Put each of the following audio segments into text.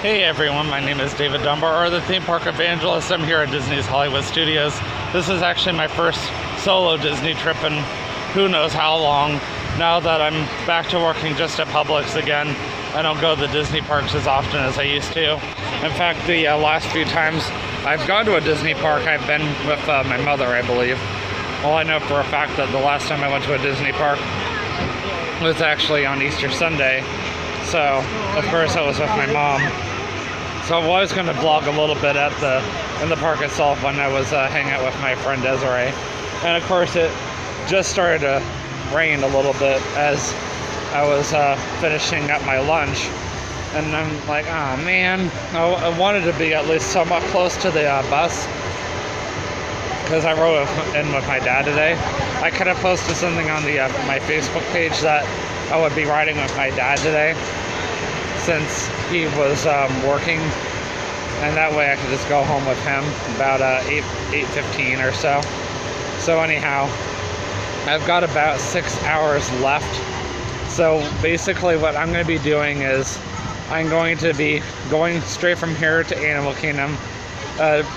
Hey everyone, my name is David Dunbar, or the theme park evangelist. I'm here at Disney's Hollywood Studios. This is actually my first solo Disney trip in who knows how long. Now that I'm back to working just at Publix again, I don't go to the Disney parks as often as I used to. In fact, the last few times I've gone to a Disney park, I've been with my mother, I believe. Well, I know for a fact that the last time I went to a Disney park was actually on Easter Sunday. So, of course, I was with my mom. So I was going to vlog a little bit in the park itself when I was hanging out with my friend Desiree. And of course it just started to rain a little bit as I was finishing up my lunch. And I'm like, oh man, I wanted to be at least somewhat close to the bus, because I rode in with my dad today. I could have posted something on the my Facebook page that I would be riding with my dad today, since he was working, and that way I could just go home with him about 8:15 or so. So anyhow, I've got about 6 hours left. So basically what I'm going to be doing is I'm going to be going straight from here to Animal Kingdom.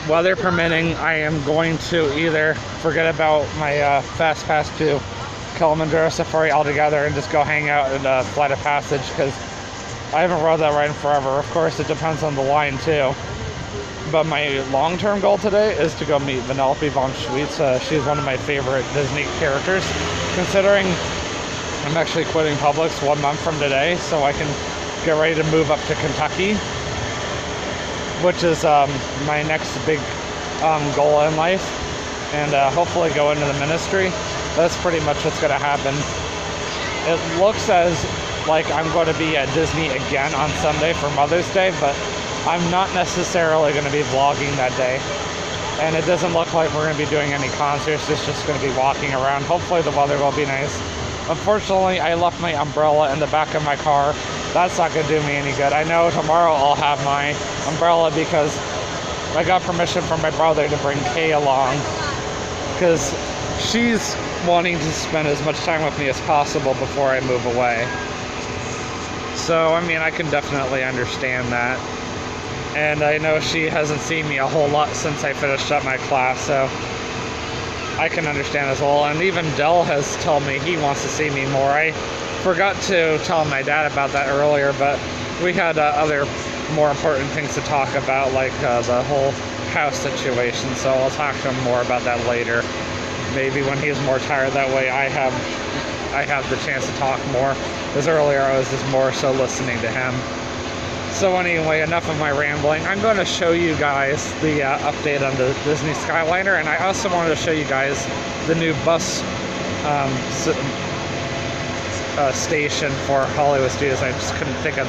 Weather permitting, I am going to either forget about my Fast Pass to Kilimanjaro Safari altogether and just go hang out in Flight of Passage, because I haven't rode that ride in forever. Of course, it depends on the line too. But my long-term goal today is to go meet Vanellope von Schweetz. She's one of my favorite Disney characters, considering I'm actually quitting Publix 1 month from today, so I can get ready to move up to Kentucky, which is my next big goal in life, and hopefully go into the ministry. That's pretty much what's going to happen. It looks as like I'm going to be at Disney again on Sunday for Mother's Day, but I'm not necessarily going to be vlogging that day. And it doesn't look like we're going to be doing any concerts. It's just going to be walking around. Hopefully the weather will be nice. Unfortunately, I left my umbrella in the back of my car. That's not going to do me any good. I know tomorrow I'll have my umbrella because I got permission from my brother to bring Kay along, because she's wanting to spend as much time with me as possible before I move away. So, I mean, I can definitely understand that. And I know she hasn't seen me a whole lot since I finished up my class, so I can understand as well. And even Dell has told me he wants to see me more. I forgot to tell my dad about that earlier, but we had other more important things to talk about, like the whole house situation. So I'll talk to him more about that later. Maybe when he's more tired, that way I have the chance to talk more. Because earlier I was just more so listening to him. So anyway, enough of my rambling. I'm going to show you guys the update on the Disney Skyliner, and I also wanted to show you guys the new bus station for Hollywood Studios. I just couldn't think of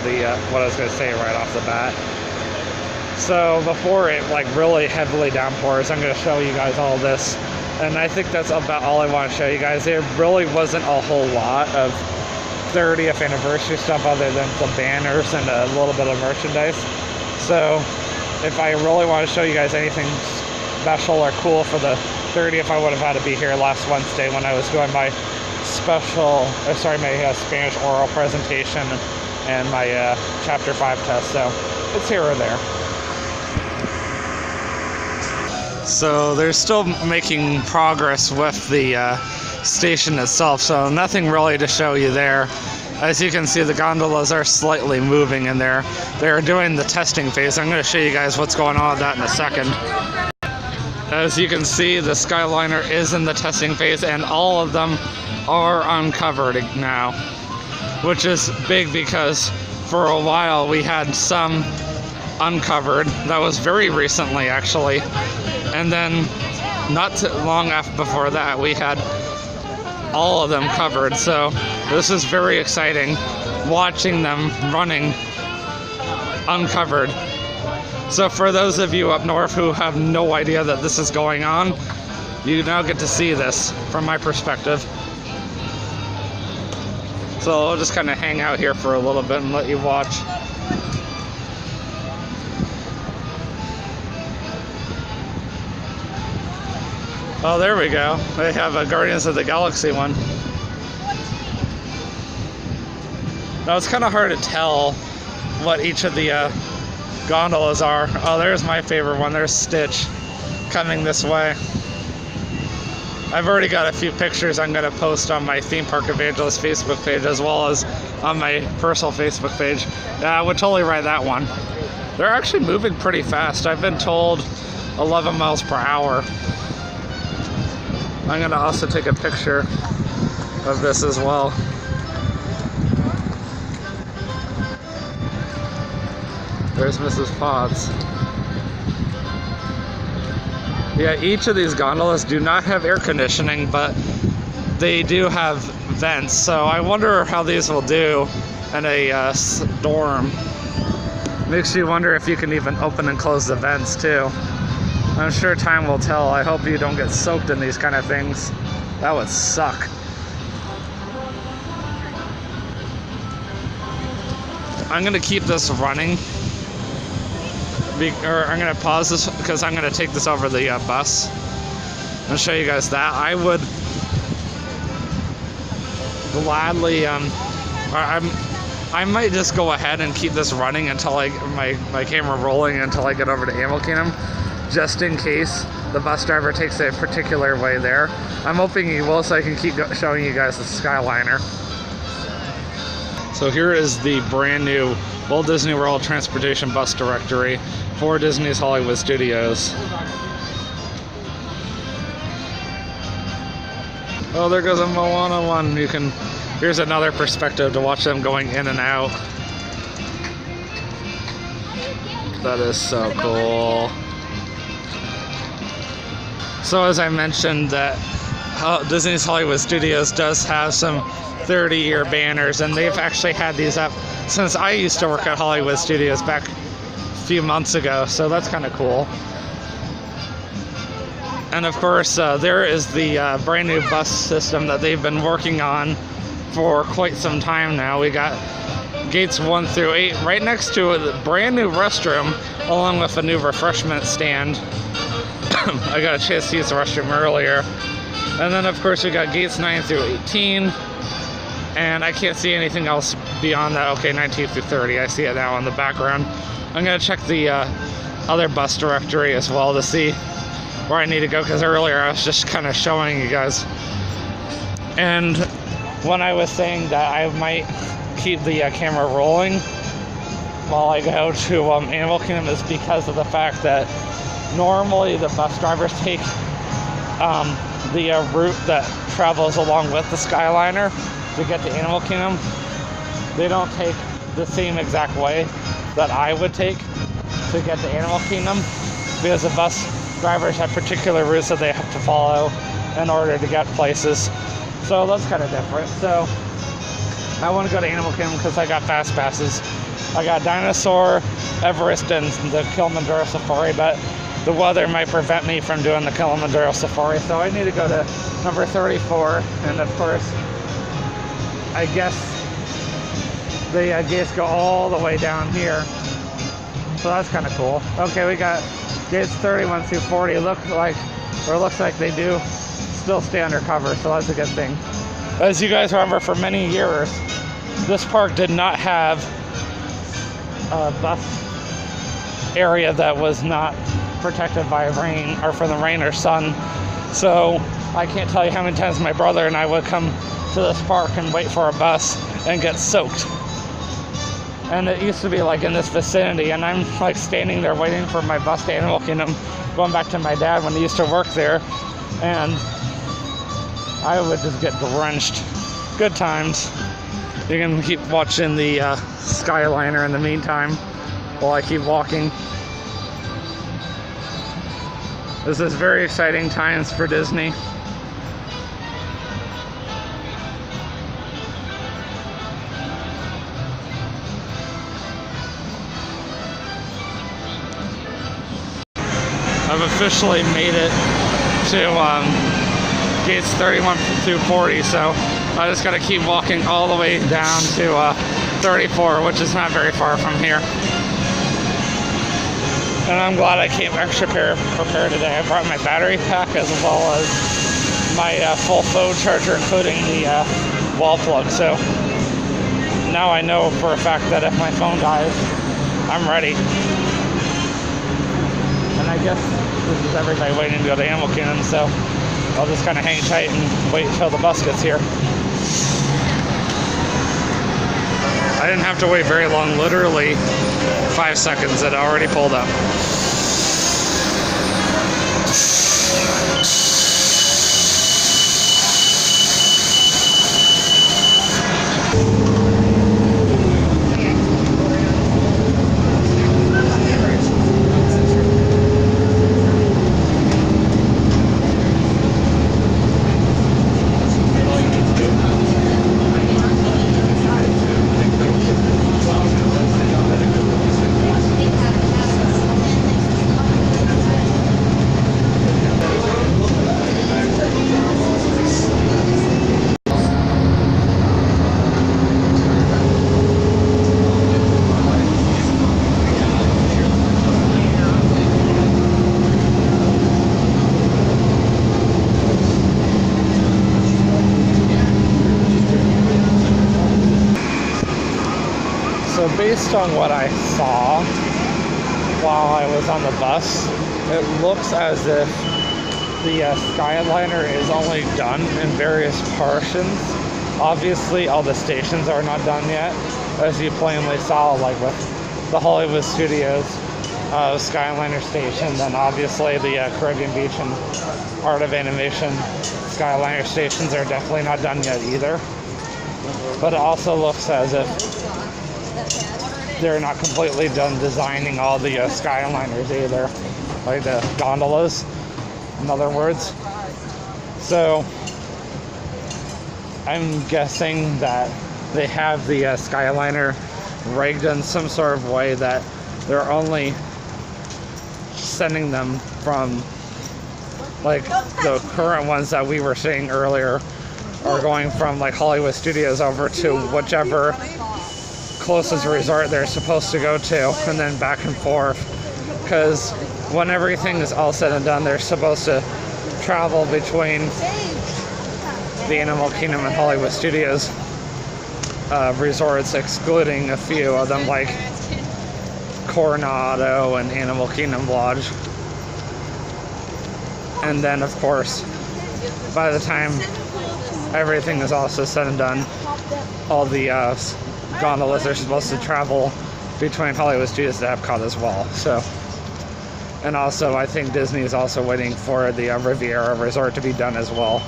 what I was going to say right off the bat. So before it really heavily downpours, I'm going to show you guys all this. And I think that's about all I want to show you guys. There really wasn't a whole lot of 30th anniversary stuff other than some banners and a little bit of merchandise. So if I really want to show you guys anything special or cool for the 30th, I would have had to be here last Wednesday when I was doing my my Spanish oral presentation and my Chapter 5 test. So it's here or there. So they're still making progress with the station itself, so nothing really to show you there. As you can see, the gondolas are slightly moving in there. They're doing the testing phase. I'm going to show you guys what's going on with that in a second. As you can see, the Skyliner is in the testing phase, and all of them are uncovered now, which is big because for a while we had some uncovered. That was very recently, actually. And then not too long before that, we had all of them covered. So this is very exciting, watching them running uncovered. So for those of you up north who have no idea that this is going on, you now get to see this from my perspective. So I'll just kind of hang out here for a little bit and let you watch. Oh, there we go. They have a Guardians of the Galaxy one. Now it's kind of hard to tell what each of the gondolas are. Oh, there's my favorite one. There's Stitch coming this way. I've already got a few pictures I'm going to post on my Theme Park Evangelist Facebook page as well as on my personal Facebook page. I would totally ride that one. They're actually moving pretty fast. I've been told 11 miles per hour. I'm going to also take a picture of this as well. There's Mrs. Potts. Yeah, each of these gondolas do not have air conditioning, but they do have vents. So I wonder how these will do in a storm. Makes you wonder if you can even open and close the vents too. I'm sure time will tell. I hope you don't get soaked in these kind of things. That would suck. I'm gonna keep this running. Or I'm gonna pause this because I'm gonna take this over the bus and show you guys that. I would gladly, I might just go ahead and keep this running until my camera rolling until I get over to Animal Kingdom, just in case the bus driver takes a particular way there. I'm hoping he will, so I can keep showing you guys the Skyliner. So here is the brand new Walt Disney World Transportation Bus Directory for Disney's Hollywood Studios. Oh, there goes a Moana one. Here's another perspective to watch them going in and out. That is so cool. So as I mentioned, that Disney's Hollywood Studios does have some 30-year banners, and they've actually had these up since I used to work at Hollywood Studios back a few months ago, so that's kind of cool. And of course, there is the brand new bus system that they've been working on for quite some time now. We got gates 1 through 8 right next to a brand new restroom, along with a new refreshment stand. I got a chance to use the restroom earlier. And then of course we got gates 9 through 18. And I can't see anything else beyond that. Okay, 19 through 30. I see it now in the background. I'm going to check the other bus directory as well to see where I need to go, because earlier I was just kind of showing you guys. And when I was saying that I might keep the camera rolling while I go to Animal Kingdom, is because of the fact that normally the bus drivers take the route that travels along with the Skyliner to get to Animal Kingdom. They don't take the same exact way that I would take to get to Animal Kingdom, because the bus drivers have particular routes that they have to follow in order to get places. So that's kind of different. So I want to go to Animal Kingdom because I got fast passes. I got Dinosaur, Everest, and the Kilimanjaro Safari, but the weather might prevent me from doing the Kilimanjaro Safari, so I need to go to number 34. And of course, I guess the gates go all the way down here, so that's kind of cool. Okay, we got gates 31 through 40. Looks like they do still stay undercover, so that's a good thing. As you guys remember, for many years, this park did not have a bus area that was not protected by rain, or from the rain or sun. So I can't tell you how many times my brother and I would come to this park and wait for a bus and get soaked. And it used to be like in this vicinity, and I'm like standing there waiting for my bus to Animal Kingdom, going back to my dad when he used to work there, and I would just get drenched. Good times. You can keep watching the Skyliner in the meantime while I keep walking. This is very exciting times for Disney. I've officially made it to gates 31 through 40, so I just got to keep walking all the way down to 34, which is not very far from here. And I'm glad I came extra prepared today. I brought my battery pack as well as my full phone charger, including the wall plug. So now I know for a fact that if my phone dies, I'm ready. guess this is everybody waiting to go to Animal Kingdom, so I'll just kind of hang tight and wait until the bus gets here. I didn't have to wait very long, literally 5 seconds. It already pulled up. So based on what I saw while I was on the bus, it looks as if the Skyliner is only done in various portions. Obviously, all the stations are not done yet, as you plainly saw, like with the Hollywood Studios Skyliner station, then obviously the Caribbean Beach and Art of Animation Skyliner stations are definitely not done yet either. But it also looks as if they're not completely done designing all the Skyliners either, like the gondolas, in other words. So I'm guessing that they have the Skyliner rigged in some sort of way that they're only sending them from, like the current ones that we were seeing earlier are going from like Hollywood Studios over to whichever closest resort they're supposed to go to, and then back and forth, because when everything is all said and done, they're supposed to travel between the Animal Kingdom and Hollywood Studios resorts, excluding a few of them like Coronado and Animal Kingdom Lodge. And then of course, by the time everything is also said and done, all the gondolas are supposed to travel between Hollywood Studios to Epcot as well. So, and also I think Disney is also waiting for the Riviera Resort to be done as well.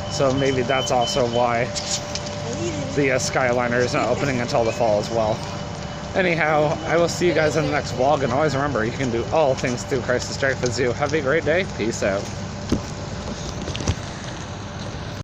So maybe that's also why the Skyliner isn't opening until the fall as well. Anyhow, I will see you guys in the next vlog, and always remember, you can do all things through Christ the Strength with you. Have a great day. Peace out.